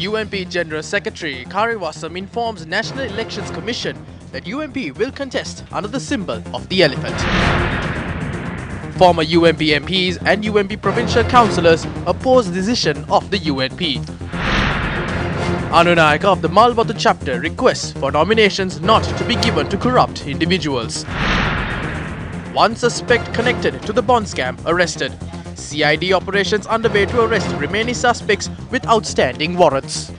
UNP General Secretary Kariwasam informs National Elections Commission that UNP will contest under the symbol of the elephant. Former UNP MPs and UNP provincial councillors oppose the decision of the UNP. ANURADHAPURA of the Untitled Chapter requests for nominations not to be given to corrupt individuals. One suspect connected to the bond scam arrested. CID operations underway to arrest remaining suspects with outstanding warrants.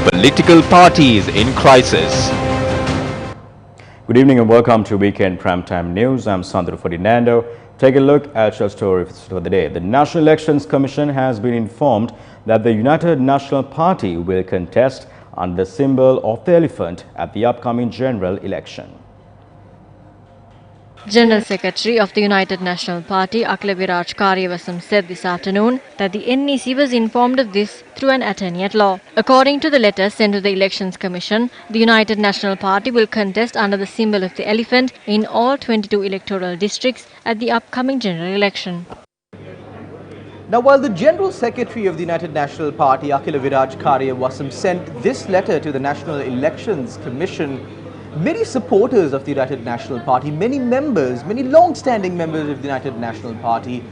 Political parties in crisis. Good evening and welcome to Weekend Primetime News. I'm Sandro Ferdinando. Take a look at your stories for the day. The National Elections Commission has been informed that the United National Party will contest under the symbol of the elephant at the upcoming general election. General Secretary of the United National Party, Akhilaviraj Karyavasam, said this afternoon that the NEC was informed of this through an attorney at law. According to the letter sent to the Elections Commission, the United National Party will contest under the symbol of the elephant in all 22 electoral districts at the upcoming general election. Now, while the General Secretary of the United National Party, Akhilaviraj Karyavasam, sent this letter to the National Elections Commission, many supporters of the United National Party, many long-standing members of the United National Party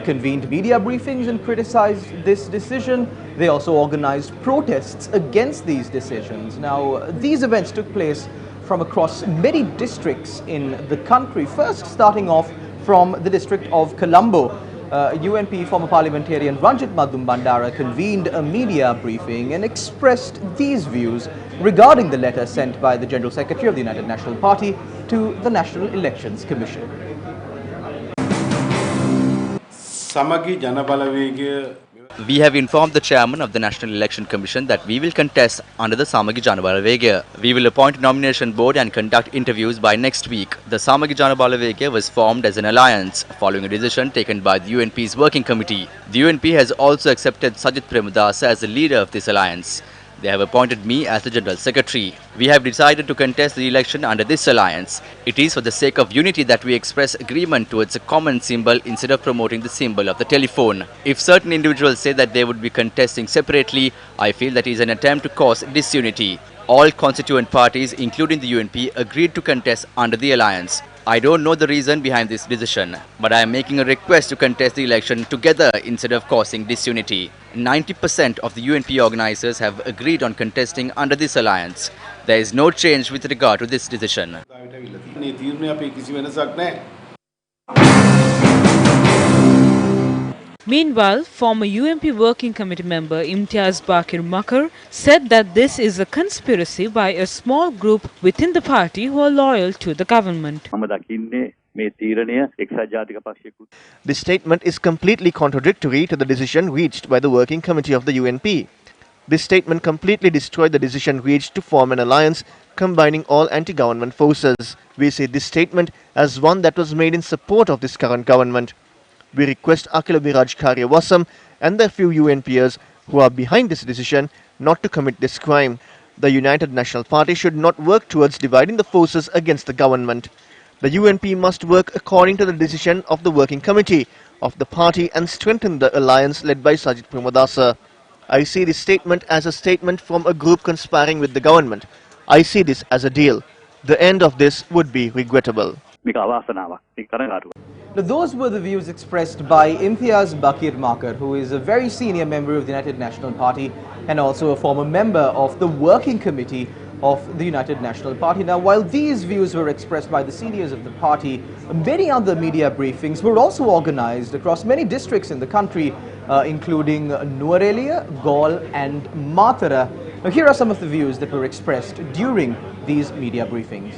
convened media briefings and criticized this decision. They also organized protests against these decisions. Now, these events took place from across many districts in the country. First, starting off from the district of Colombo. UNP former parliamentarian Ranjit Madhum Bandara convened a media briefing and expressed these views regarding the letter sent by the General Secretary of the United National Party to the National Elections Commission. We have informed the chairman of the National Election Commission that we will contest under the Samagi Jana Balavegaya. We will appoint a nomination board and conduct interviews by next week. The Samagi Jana Balavegaya was formed as an alliance following a decision taken by the UNP's working committee. The UNP has also accepted Sajith Premadasa as the leader of this alliance. They have appointed me as the General Secretary. We have decided to contest the election under this alliance. It is for the sake of unity that we express agreement towards a common symbol instead of promoting the symbol of the telephone. If certain individuals say that they would be contesting separately, I feel that is an attempt to cause disunity. All constituent parties, including the UNP, agreed to contest under the alliance. I don't know the reason behind this decision, but I am making a request to contest the election together instead of causing disunity. 90% of the UNP organizers have agreed on contesting under this alliance. There is no change with regard to this decision. Meanwhile, former UNP Working Committee member Imtiaz Bakir Makar said that this is a conspiracy by a small group within the party who are loyal to the government. This statement is completely contradictory to the decision reached by the Working Committee of the UNP. This statement completely destroyed the decision reached to form an alliance combining all anti-government forces. We see this statement as one that was made in support of this current government. We request Akhilaviraj Karyavasam and the few UNPers who are behind this decision not to commit this crime. The United National Party should not work towards dividing the forces against the government. The UNP must work according to the decision of the Working Committee of the party and strengthen the alliance led by Sajith Premadasa. I see this statement as a statement from a group conspiring with the government. I see this as a deal. The end of this would be regrettable. Now, those were the views expressed by Imtiaz Bakir Makar, who is a very senior member of the United National Party and also a former member of the Working Committee of the United National Party. Now, while these views were expressed by the seniors of the party, many other media briefings were also organized across many districts in the country, including Nuwara, Gaul and Matara. Now, here are some of the views that were expressed during these media briefings.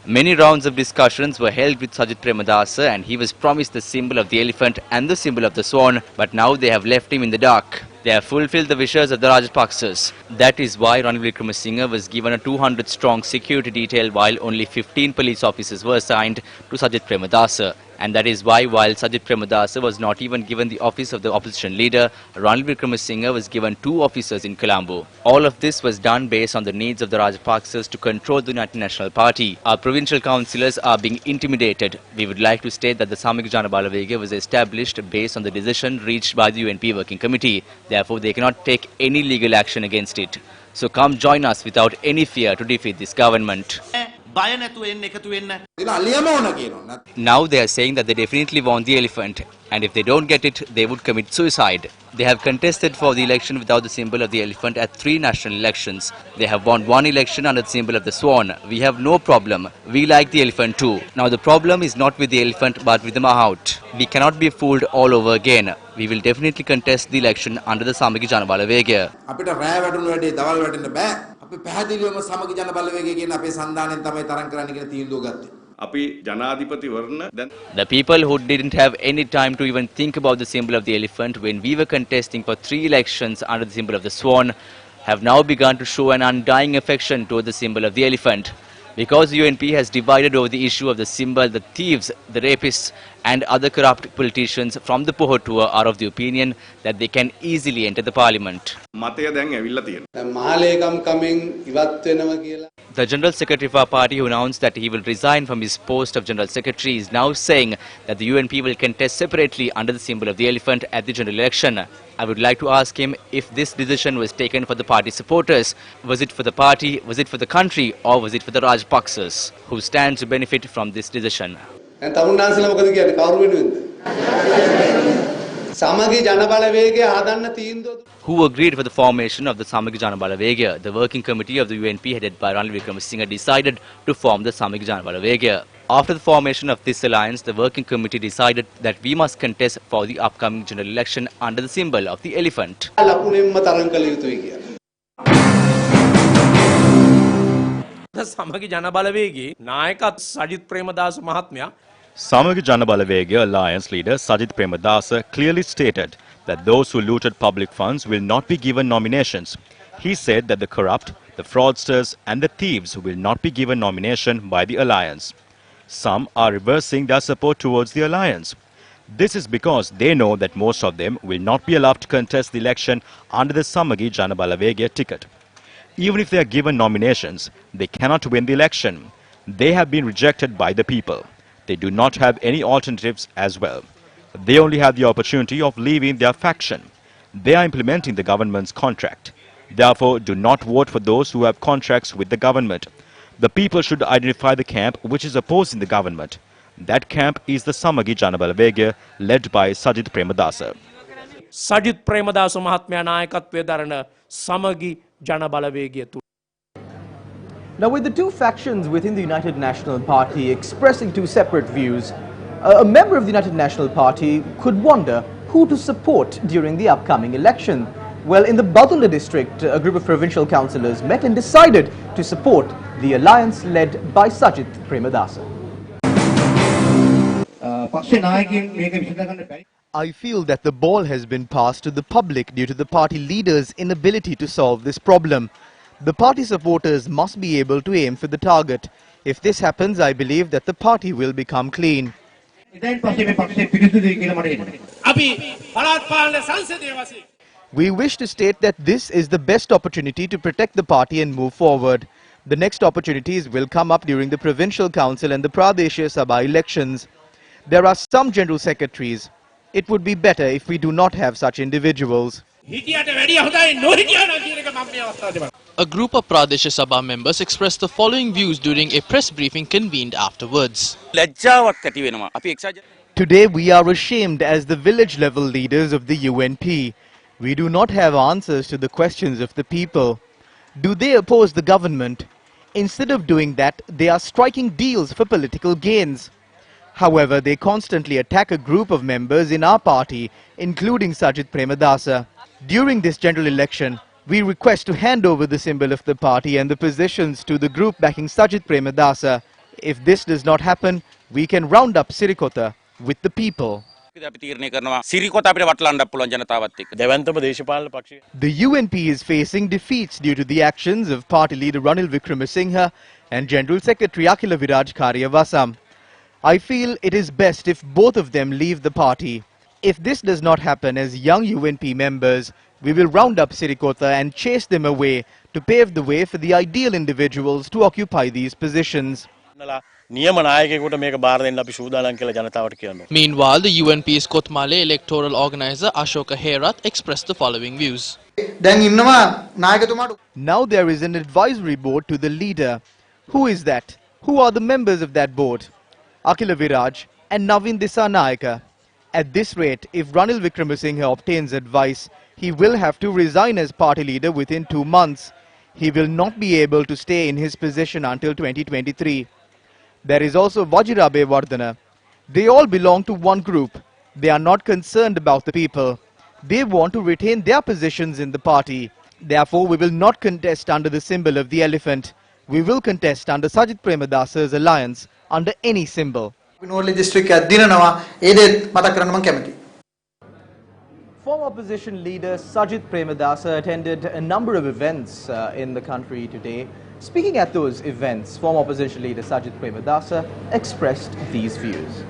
Many rounds of discussions were held with Sajith Premadasa and he was promised the symbol of the elephant and the symbol of the swan, but now they have left him in the dark. They have fulfilled the wishes of the Rajapaksas. That is why Ranil Wickremesinghe was given a 200-strong security detail while only 15 police officers were assigned to Sajith Premadasa. And that is why, while Sajid Premadasa was not even given the office of the opposition leader, Ranil Wickremesinghe was given 2 officers in Colombo. All of this was done based on the needs of the Rajapaksas to control the United National Party. Our provincial councillors are being intimidated. We would like to state that the Samagya Jana Balavegaya was established based on the decision reached by the UNP Working Committee. Therefore, they cannot take any legal action against it. So come join us without any fear to defeat this government. Now they are saying that they definitely want the elephant, and if they don't get it, they would commit suicide. They have contested for the election without the symbol of the elephant at 3 national elections. They have won 1 election under the symbol of the swan. We have no problem. We like the elephant too. Now the problem is not with the elephant but with the mahout. We cannot be fooled all over again. We will definitely contest the election under the Samagya Jana Balavegaya. අපි පැහැදිලිවම සමගි ජන බලවේගය කියන අපේ සන්දානෙන් තමයි තරම් කරන්න කියලා තීන්දුව ගත්තේ. අපි ජනාධිපතිවරණ දැන් The people who didn't have any time to even think about the symbol of the elephant when we were contesting for 3 elections under the symbol of the swan have now begun to show an undying affection toward the symbol of the elephant. Because UNP has divided over the issue of the symbol, the thieves, the rapists and other corrupt politicians from the Pohotua are of the opinion that they can easily enter the parliament. මතය දැන් ඇවිල්ලා තියෙනවා. දැන් මහලේකම් කමින් ඉවත් වෙනවා කියලා. The General Secretary of our party, who announced that he will resign from his post of General Secretary, is now saying that the UNP will contest separately under the symbol of the elephant at the general election. I would like to ask him if this decision was taken for the party supporters. Was it for the party, was it for the country, or was it for the Rajapaksas, who stand to benefit from this decision? දැන් තමුන්නාන්සලා මොකද කියන්නේ කවුරු වෙනුවෙන්ද? සමගි ජන බලවේගය හදන්න තීන්දුව Who agreed for the formation of the Samagya Jana Balavegaya? The working committee of the UNP headed by Ranil Wickremesinghe decided to form the Samagya Jana Balavegaya. After the formation of this alliance, the working committee decided that we must contest for the upcoming general election under the symbol of the elephant. ලකුණෙන්ම තරම් කළ යුතුයි කියලා. සමගි ජන බලවේගයේ නායකත් සජිත් ප්‍රේමදාස මහත්මයා Samagya Jana Balavegaya Alliance leader Sajid Premadasa clearly stated that those who looted public funds will not be given nominations. He said that the corrupt, the fraudsters and the thieves will not be given nomination by the alliance. Some are reversing their support towards the alliance. This is because they know that most of them will not be allowed to contest the election under the Samagya Jana Balavegaya ticket. Even if they are given nominations, they cannot win the election. They have been rejected by the people. They do not have any alternatives as well. They only have the opportunity of leaving their faction. They are implementing the government's contract. Therefore, do not vote for those who have contracts with the government. The people should identify the camp which is opposing the government. That camp is the Samagya Jana Balavegaya led by Sajid Premadasa. Sajith Premadasa මහත්මයා නායකත්වයේ දරන සමගි ජන බලවේගය තුල Now, with the 2 factions within the United National Party expressing 2 separate views, a member of the United National Party could wonder who to support during the upcoming election. Well, in the Bulletin district, a group of provincial councillors met and decided to support the alliance led by Sajid Premadasa. I feel that the ball has been passed to the public due to the party leaders' inability to solve this problem. The party supporters must be able to aim for the target. If this happens, I believe that the party will become clean. We wish to state that this is the best opportunity to protect the party and move forward. The next opportunities will come up during the Provincial Council and the Pradeshya Sabha elections. There are some general secretaries. It would be better if we do not have such individuals. A group of Pradeshya Sabha members expressed the following views during a press briefing convened afterwards. Today we are ashamed as the village level leaders of the UNP. We do not have answers to the questions of the people. Do they oppose the government? Instead of doing that, they are striking deals for political gains. However, they constantly attack a group of members in our party, including Sajid Premadasa. During this general election, we request to hand over the symbol of the party and the positions to the group backing Sajid Premadasa. If this does not happen, we can round up Sirikota with the people. The UNP is facing defeats due to the actions of party leader Ranil Wickremesinghe and General Secretary Akila Viraj Karyavasam. I feel it is best if both of them leave the party. If this does not happen as young UNP members, we will round up Sirikota and chase them away to pave the way for the ideal individuals to occupy these positions. Meanwhile, the UNP's Kotmale electoral organizer Ashoka Herath expressed the following views. Now there is an advisory board to the leader. Who is that? Who are the members of that board? Akhila Viraj and Navin Dissanayaka. At this rate, if Ranil Wickremesinghe obtains advice, he will have to resign as party leader within 2 months. He will not be able to stay in his position until 2023. There is also Vajirabe Vardhana. They all belong to one group. They are not concerned about the people. They want to retain their positions in the party. Therefore, we will not contest under the symbol of the elephant. We will contest under Sajith Premadasa's alliance under any symbol. Former opposition leader Sajith Premadasa attended a number of events in the country today. Speaking at those events, former opposition leader Sajith Premadasa expressed these views.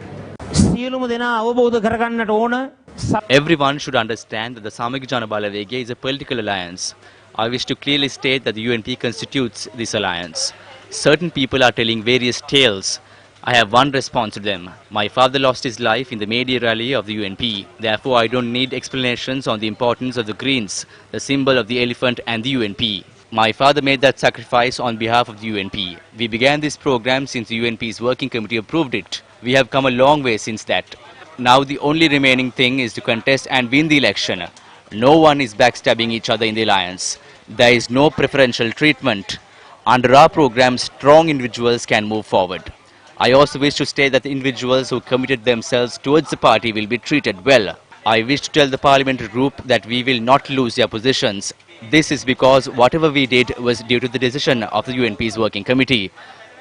Everyone should understand that the Samagya Jana Balawege is a political alliance. I wish to clearly state that the UNP constitutes this alliance. Certain people are telling various tales. I have one response to them. My father lost his life in the May Day rally of the UNP. Therefore, I don't need explanations on the importance of the greens, the symbol of the elephant and the UNP. My father made that sacrifice on behalf of the UNP. We began this program since the UNP's working committee approved it. We have come a long way since that. Now the only remaining thing is to contest and win the election. No one is backstabbing each other in the alliance. There is no preferential treatment. Under our program, strong individuals can move forward. I also wish to state that the individuals who committed themselves towards the party will be treated well. I wish to tell the parliamentary group that we will not lose their positions. This is because whatever we did was due to the decision of the UNP's working committee.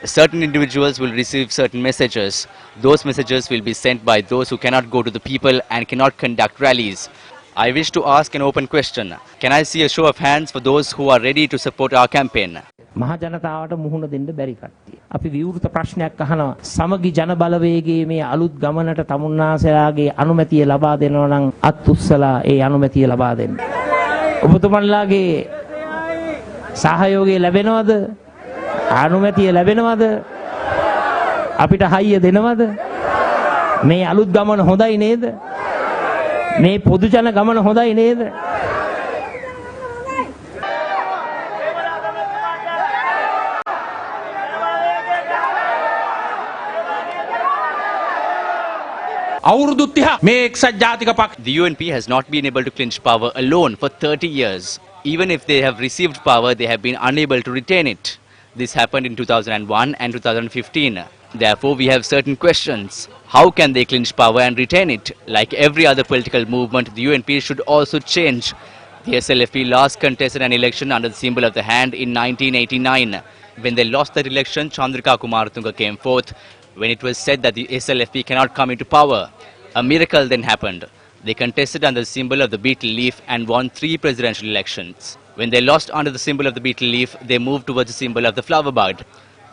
Certain individuals will receive certain messages. Those messages will be sent by those who cannot go to the people and cannot conduct rallies. I wish to ask an open question. Can I see a show of hands for those who are ready to support our campaign? මහ ජනතාවට මුහුණ දෙන්න බැරි කට්ටිය. අපි විවෘත ප්‍රශ්නයක් අහනවා. සමගි ජන බලවේගයේ මේ අලුත් ගමනට තමුන්නාසලාගේ අනුමැතිය ලබා දෙනවා නම් අත් උස්සලා ඒ අනුමැතිය ලබා දෙන්න. ඔබතුමන්ලාගේ සහයෝගය ලැබෙනවද? අනුමැතිය ලැබෙනවද? අපිට හයිය දෙනවද? මේ අලුත් ගමන හොඳයි නේද? මේ පොදු ජන ගමන හොඳයි නේද? The UNP has not been able to clinch power alone for 30 years. Even if they have received power, they have been unable to retain it. This happened in 2001 and 2015. Therefore, we have certain questions. How can they clinch power and retain it? Like every other political movement, the UNP should also change. The SLFP last contested an election under the symbol of the hand in 1989. When they lost that election, Chandrika Kumaratunga came forth. When it was said that the SLFP cannot come into power, a miracle then happened. They contested under the symbol of the beetle leaf and won 3 presidential elections. When they lost under the symbol of the beetle leaf, they moved towards the symbol of the flower bud.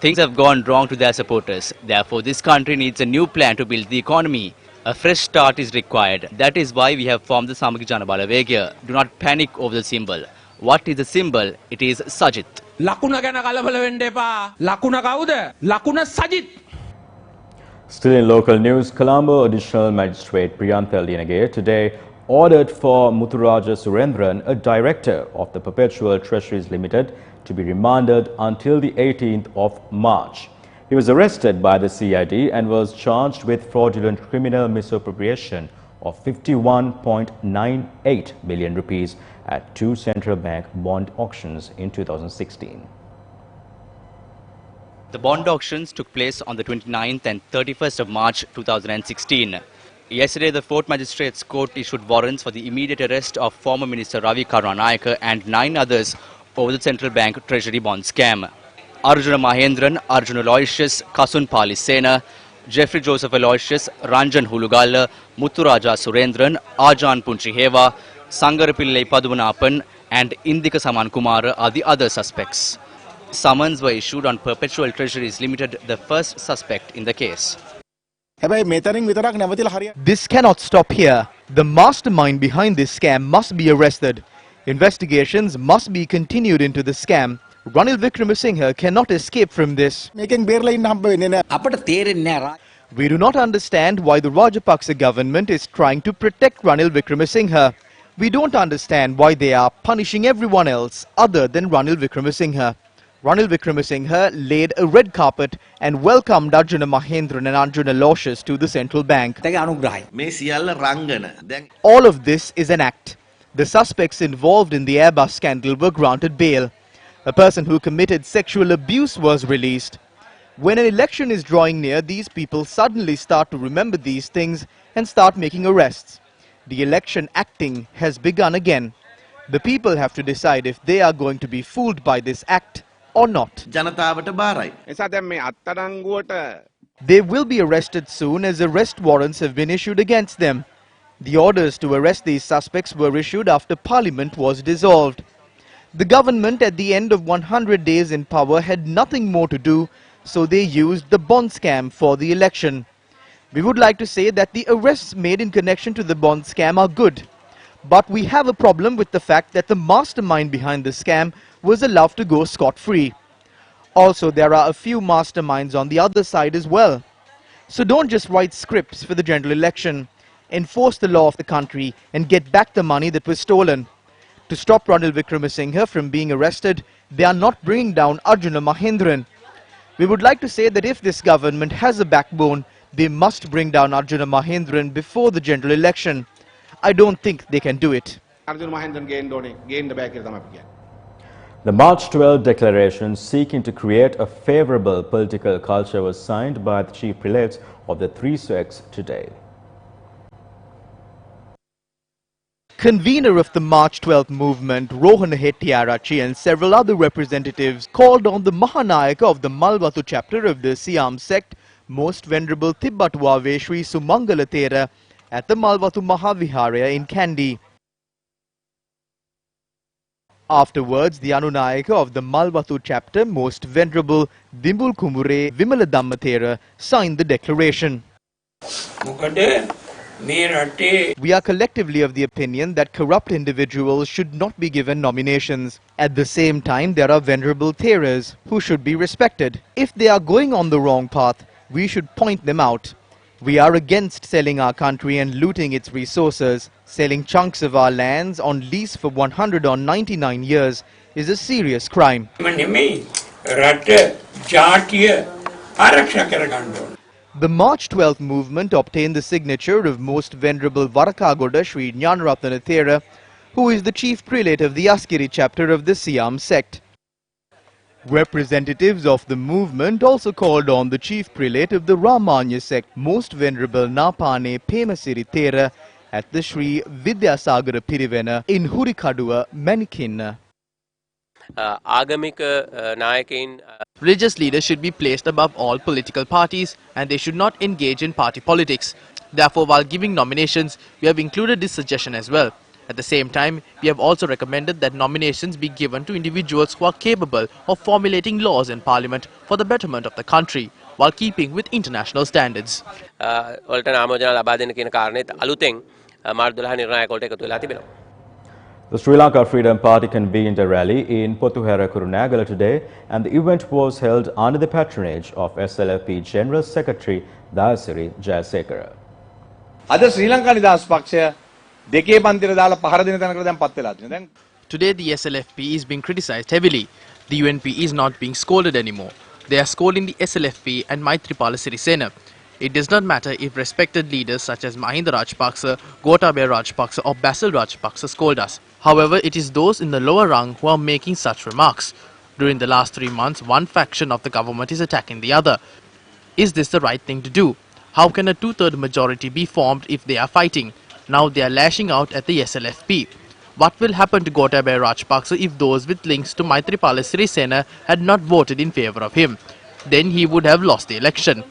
Things have gone wrong to their supporters. Therefore, this country needs a new plan to build the economy. A fresh start is required. That is why we have formed the Samagya Jana Balawege. Do not panic over the symbol. What is the symbol? It is Sajith. ලකුණ ගැන කලබල වෙන්න එපා. ලකුණ කවුද? ලකුණ Sajith. Still in local news, Colombo Additional Magistrate Priyantha Linage today ordered for Muthuraja Surendran, a director of the Perpetual Treasuries Limited, to be remanded until the 18th of March. He was arrested by the CID and was charged with fraudulent criminal misappropriation of 51.98 billion rupees at 2 central bank bond auctions in 2016. The bond auctions took place on the 29th and 31st of March 2016. Yesterday, the 4th Magistrates Court issued warrants for the immediate arrest of former Minister Ravi Karunanayake and 9 others over the central bank treasury bond scam. Arjuna Mahendran, Arjuna Aloysius, Kasun Palisena, Jeffrey Joseph Aloysius, Ranjan Hulugala, Muthuraja Surendran, Ajan Punchiheva, Sangarapillai Padumanapan and Indika Saman Kumara are the other suspects. Summons were issued on Perpetual Treasuries Limited, the first suspect in the case. This cannot stop here. The mastermind behind this scam must be arrested. Investigations must be continued into the scam. Ranil Wickremesinghe cannot escape from this. We do not understand why the Rajapaksa government is trying to protect Ranil Wickremesinghe. We don't understand why they are punishing everyone else other than Ranil Wickremesinghe. Ranil Wickremesinghe laid a red carpet and welcomed Arjuna Mahendran and Arjuna Aloysius to the central bank. All of this is an act. The suspects involved in the Airbus scandal were granted bail. A person who committed sexual abuse was released. When an election is drawing near, these people suddenly start to remember these things and start making arrests. The election acting has begun again. The people have to decide if they are going to be fooled by this act or not. They will be arrested soon as arrest warrants have been issued against them. The orders to arrest these suspects were issued after Parliament was dissolved. The government at the end of 100 days in power had nothing more to do, so they used the bond scam for the election. We would like to say that the arrests made in connection to the bond scam are good. But we have a problem with the fact that the mastermind behind the scam was allowed to go scot-free. Also, there are a few masterminds on the other side as well. So don't just write scripts for the general election. Enforce the law of the country and get back the money that was stolen. To stop Ranil Wickremesinghe from being arrested, they are not bringing down Arjuna Mahendran. We would like to say that if this government has a backbone, they must bring down Arjuna Mahendran before the general election. I don't think they can do it. The March 12 declaration seeking to create a favorable political culture was signed by the chief prelates of the three sects today. Convener of the March 12 movement, Rohan Hettiarachchi and several other representatives called on the Mahanayaka of the Malwathu chapter of the Siam sect, Most Venerable Tibbatuave Sri Sumangala Thera, at the Malwathu Mahaviharaya in Kandy. Afterwards, the Anunayaka of the Malwathu chapter, Most Venerable Dimbul Kumure Vimala Dhammathera, signed the declaration. We are collectively of the opinion that corrupt individuals should not be given nominations. At the same time, there are venerable Theras who should be respected. If they are going on the wrong path, we should point them out. We are against selling our country and looting its resources. Selling chunks of our lands on lease for 199 years is a serious crime. The March 12th movement obtained the signature of Most Venerable Varakagoda Sri Jnanaratana Thera, who is the chief prelate of the Askiri chapter of the Siam sect. Representatives of the movement also called on the chief prelate of the Ramanya sect, Most Venerable Napane Pemasiri Thera, at the Sri Vidyasagara Pirivena in Hurikadua, Manikin. Religious leaders should be placed above all political parties and they should not engage in party politics. Therefore, while giving nominations, we have included this suggestion as well. At the same time, we have also recommended that nominations be given to individuals who are capable of formulating laws in Parliament for the betterment of the country, while keeping with international standards. The Sri Lanka Freedom Party convened a rally in Pothuhera, Kurunegala today, and the event was held under the patronage of SLFP General Secretary Dayasiri Jayasekara. Today the SLFP is being criticized heavily. The UNP is not being scolded anymore. They are scolding the SLFP and Maitripala Sirisena. It does not matter if respected leaders such as Mahinda Rajapaksa, Gotabaya Rajapaksa or Basil Rajapaksa scold us. However, it is those in the lower rung who are making such remarks. During the last 3 months, one faction of the government is attacking the other. Is this the right thing to do? How can a two-third majority be formed if they are fighting? Now they are lashing out at the SLFP. What will happen to Gotabaya Rajapaksa if those with links to Maitripala Sirisena had not voted in favour of him? Then he would have lost the election.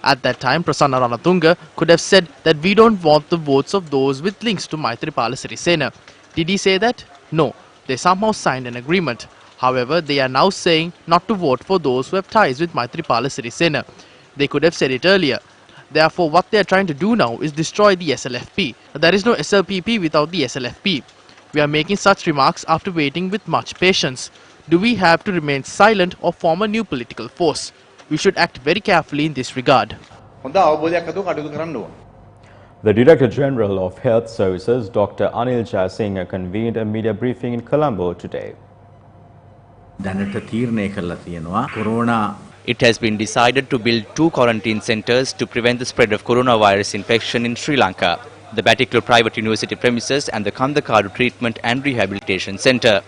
At that time, Prasanna Ranatunga could have said that we don't want the votes of those with links to Maitripala Sirisena. Did he say that? No. They somehow signed an agreement. However, they are now saying not to vote for those who have ties with Maitripala Sirisena. They could have said it earlier. Therefore, what they are trying to do now is destroy the SLFP. There is no SLPP without the SLFP. We are making such remarks after waiting with much patience. Do we have to remain silent or form a new political force? We should act very carefully in this regard. The Director General of Health Services, Dr. Anil Jayasinghe, convened a media briefing in Colombo today. It has been decided to build 2 quarantine centres to prevent the spread of coronavirus infection in Sri Lanka, the Batticaloa Private University premises and the Kandakadu Treatment and Rehabilitation Centre.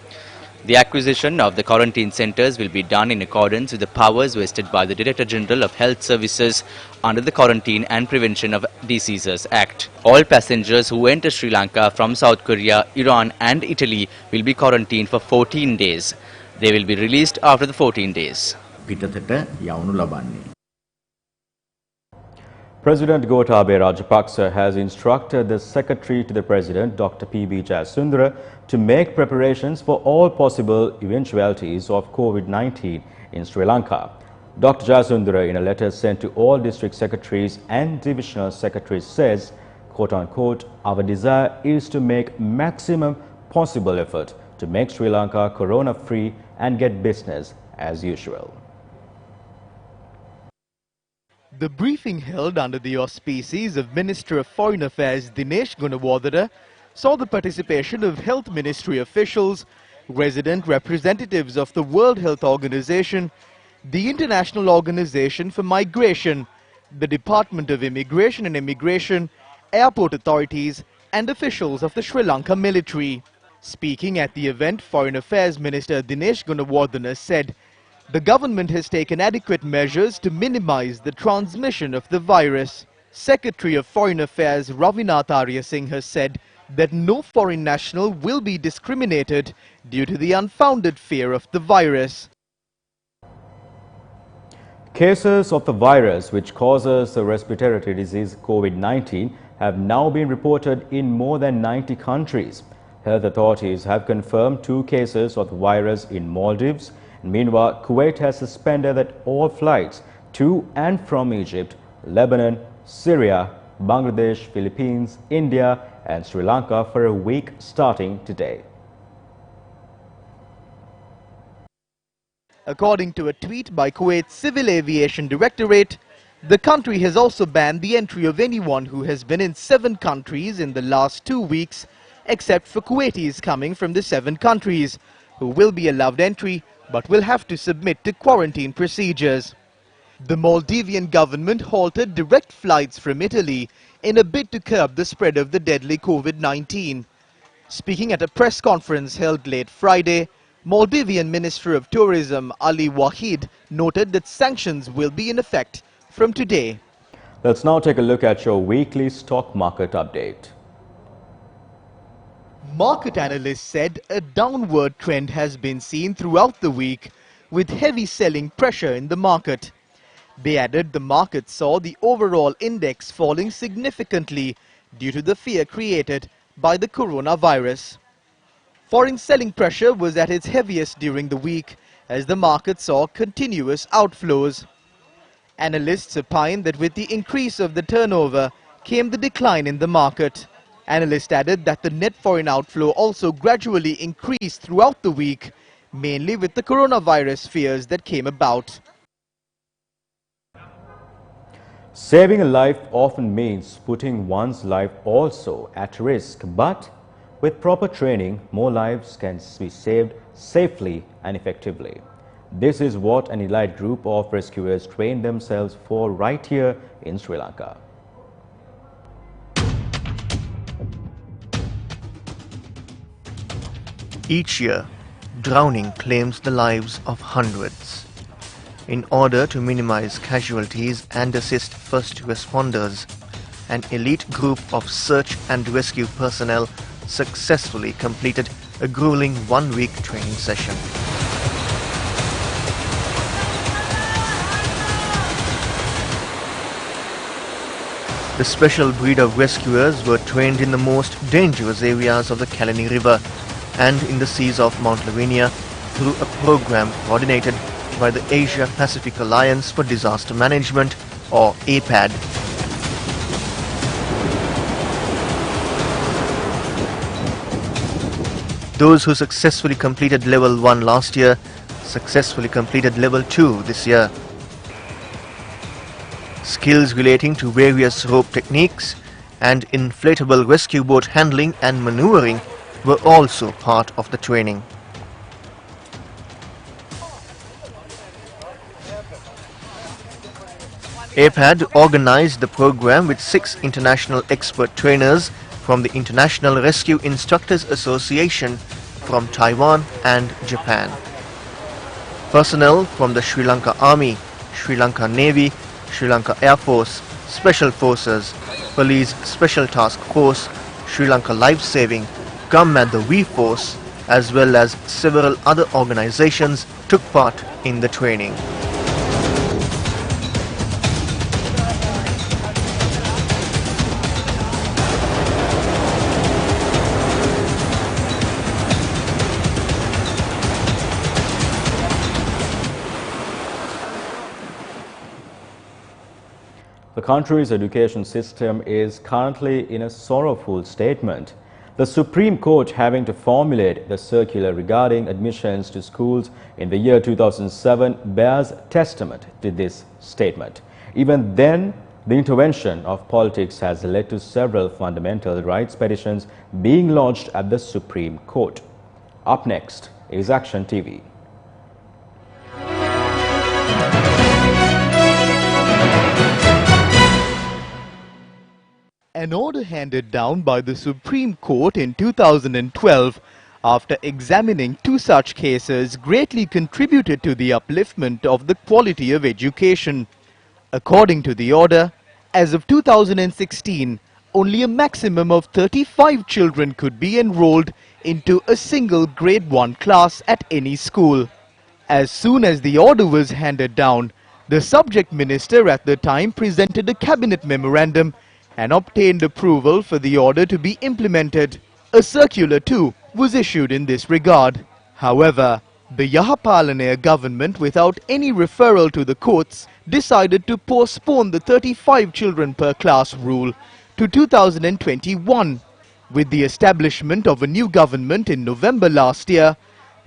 The acquisition of the quarantine centres will be done in accordance with the powers vested by the Director General of Health Services under the Quarantine and Prevention of Diseases Act. All passengers who enter Sri Lanka from South Korea, Iran and Italy will be quarantined for 14 days. They will be released after the 14 days. President Gotabaya Rajapaksa has instructed the Secretary to the President, Dr. P.B. Jayasundara, to make preparations for all possible eventualities of COVID-19 in Sri Lanka. Dr. Jayasundara, in a letter sent to all district secretaries and divisional secretaries, says, quote-unquote, our desire is to make maximum possible effort to make Sri Lanka corona-free and get business as usual. The briefing held under the auspices of Minister of Foreign Affairs Dinesh Gunawardena saw the participation of Health Ministry officials, resident representatives of the World Health Organization, the International Organization for Migration, the Department of Immigration and Immigration, airport authorities and officials of the Sri Lanka military. Speaking at the event, Foreign Affairs Minister Dinesh Gunawardena said, the government has taken adequate measures to minimize the transmission of the virus. Secretary of Foreign Affairs Ravinath Aryasinghe said that no foreign national will be discriminated due to the unfounded fear of the virus. Cases of the virus which causes the respiratory disease COVID-19 have now been reported in more than 90 countries. Health authorities have confirmed 2 cases of the virus in Maldives. Meanwhile, Kuwait has suspended all flights to and from Egypt, Lebanon, Syria, Bangladesh, Philippines, India and Sri Lanka for a week starting today. According to a tweet by Kuwait's Civil Aviation Directorate, the country has also banned the entry of anyone who has been in 7 countries in the last 2 weeks, except for Kuwaitis coming from the 7 countries, who will be allowed entry but will have to submit to quarantine procedures. The Maldivian government halted direct flights from Italy in a bid to curb the spread of the deadly COVID-19. Speaking at a press conference held late Friday, Maldivian Minister of Tourism Ali Wahid noted that sanctions will be in effect from today. Let's now take a look at your weekly stock market update. Market analysts said a downward trend has been seen throughout the week, with heavy selling pressure in the market. They added the market saw the overall index falling significantly due to the fear created by the coronavirus. Foreign selling pressure was at its heaviest during the week as the market saw continuous outflows. Analysts opined that with the increase of the turnover came the decline in the market. Analysts added that the net foreign outflow also gradually increased throughout the week, mainly with the coronavirus fears that came about. Saving a life often means putting one's life also at risk, but with proper training, more lives can be saved safely and effectively. This is what an elite group of rescuers train themselves for right here in Sri Lanka. Each year, drowning claims the lives of hundreds. In order to minimize casualties and assist first responders, an elite group of search and rescue personnel successfully completed a grueling 1-week training session. The special breed of rescuers were trained in the most dangerous areas of the Kalani River and in the seas of Mount Lavinia through a program coordinated by the Asia Pacific Alliance for Disaster Management, or APAD. Those who successfully completed level 1 last year successfully completed level 2 this year. Skills relating to various rope techniques and inflatable rescue boat handling and maneuvering were also part of the training. APAD organized the program with 6 international expert trainers from the International Rescue Instructors Association from Taiwan and Japan. Personnel from the Sri Lanka Army, Sri Lanka Navy, Sri Lanka Air Force, Special Forces, Police Special Task Force, Sri Lanka Life Saving, Gammadda V Force, as well as several other organizations took part in the training. The country's education system is currently in a sorrowful statement. The Supreme Court having to formulate the circular regarding admissions to schools in the year 2007 bears testament to this statement. Even then, the intervention of politics has led to several fundamental rights petitions being lodged at the Supreme Court. Up next is Action TV. An order handed down by the Supreme Court in 2012 after examining 2 such cases greatly contributed to the upliftment of the quality of education. According to the order, as of 2016, only a maximum of 35 children could be enrolled into a single grade 1 class at any school. As soon as the order was handed down, the subject minister at the time presented a cabinet memorandum and obtained approval for the order to be implemented. A circular too was issued in this regard. However, the Yahapalana government, without any referral to the courts, decided to postpone the 35 children per class rule to 2021. With the establishment of a new government in November last year,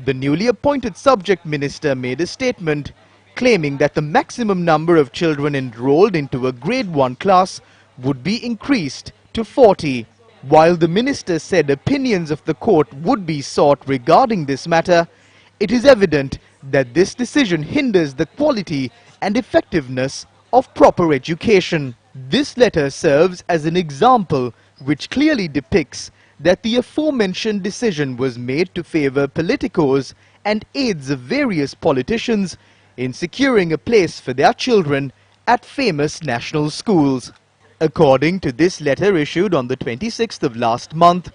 the newly appointed subject minister made a statement claiming that the maximum number of children enrolled into a grade 1 class would be increased to 40. While the minister said opinions of the court would be sought regarding this matter, it is evident that this decision hinders the quality and effectiveness of proper education. This letter serves as an example which clearly depicts that the aforementioned decision was made to favor politicos and aides of various politicians in securing a place for their children at famous national schools. According to this letter issued on the 26th of last month,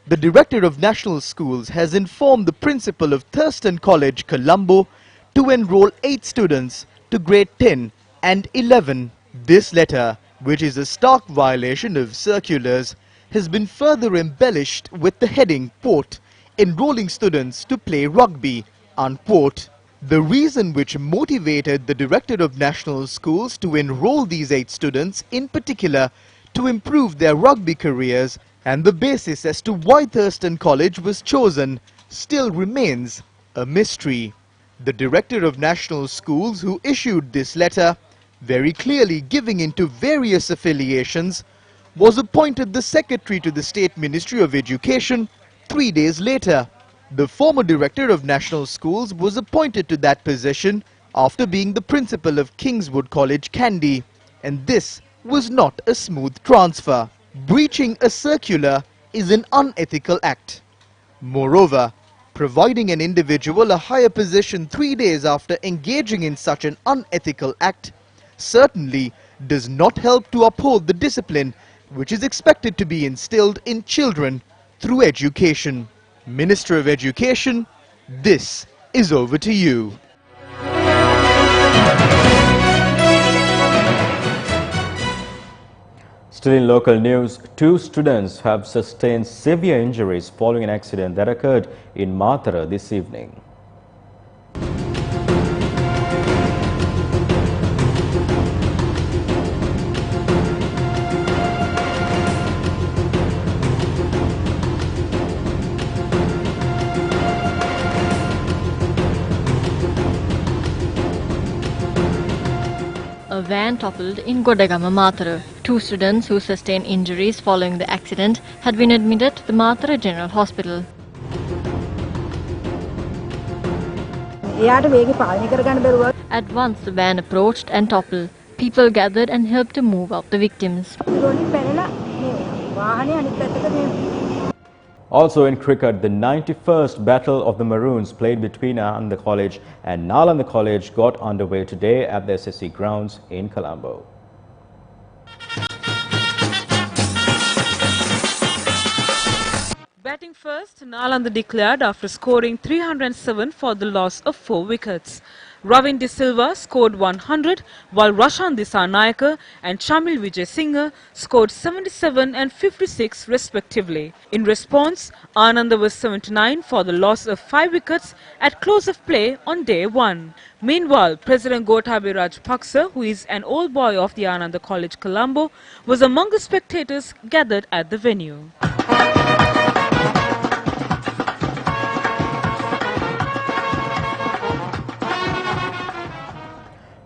the Director of National Schools has informed the principal of Thurston College, Colombo, to enroll 8 students to grade 10 and 11. This letter, which is a stark violation of circulars, has been further embellished with the heading, quote, "Enrolling students to play rugby," unquote. The reason which motivated the Director of National Schools to enroll these 8 students, in particular, to improve their rugby careers, and the basis as to why Thurston College was chosen, still remains a mystery. The Director of National Schools, who issued this letter, very clearly giving into various affiliations, was appointed the Secretary to the State Ministry of Education 3 days later. The former Director of National Schools was appointed to that position after being the principal of Kingswood College, KANDY, and this was not a smooth transfer. Breaching a circular is an unethical act. Moreover, providing an individual a higher position 3 days after engaging in such an unethical act certainly does not help to uphold the discipline which is expected to be instilled in children through education. Minister of Education, this is over to you. Still in local news, 2 students have sustained severe injuries following an accident that occurred in Mathara this evening. a van toppled in Godagama, Mathura. 2 students who sustained injuries following the accident had been admitted to the Mathura General Hospital. At once the van approached and toppled. People gathered and helped to move out the victims. Also in cricket, the 91st Battle of the Maroons played between Ananda College and Nalanda College got underway today at the SSC grounds in Colombo. Batting first, Nalanda declared after scoring 307 for the loss of 4 wickets. Ravin De Silva scored 100, while Rashan Dissanayake and Shamil Vijay Singh scored 77 and 56 respectively. In response, Ananda was 79 for the loss of 5 wickets at close of play on day 1. Meanwhile, President Gotabaya Rajapaksa, who is an old boy of the Ananda College Colombo, was among the spectators gathered at the venue.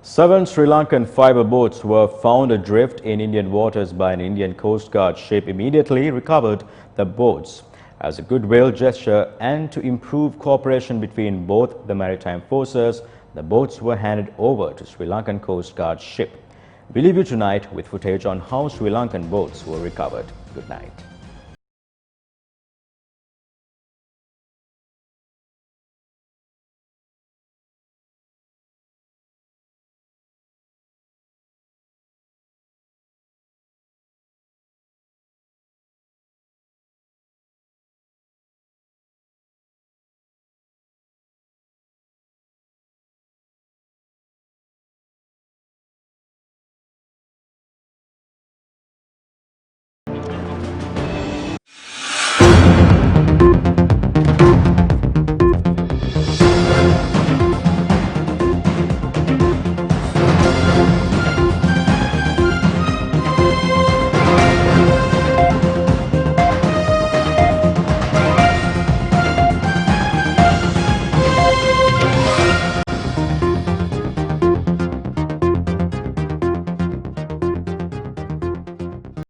7 Sri Lankan fibre boats were found adrift in Indian waters by an Indian Coast Guard ship. Immediately recovered the boats. As a goodwill gesture and to improve cooperation between both the maritime forces, the boats were handed over to Sri Lankan Coast Guard ship. We leave you tonight with footage on how Sri Lankan boats were recovered. Good night.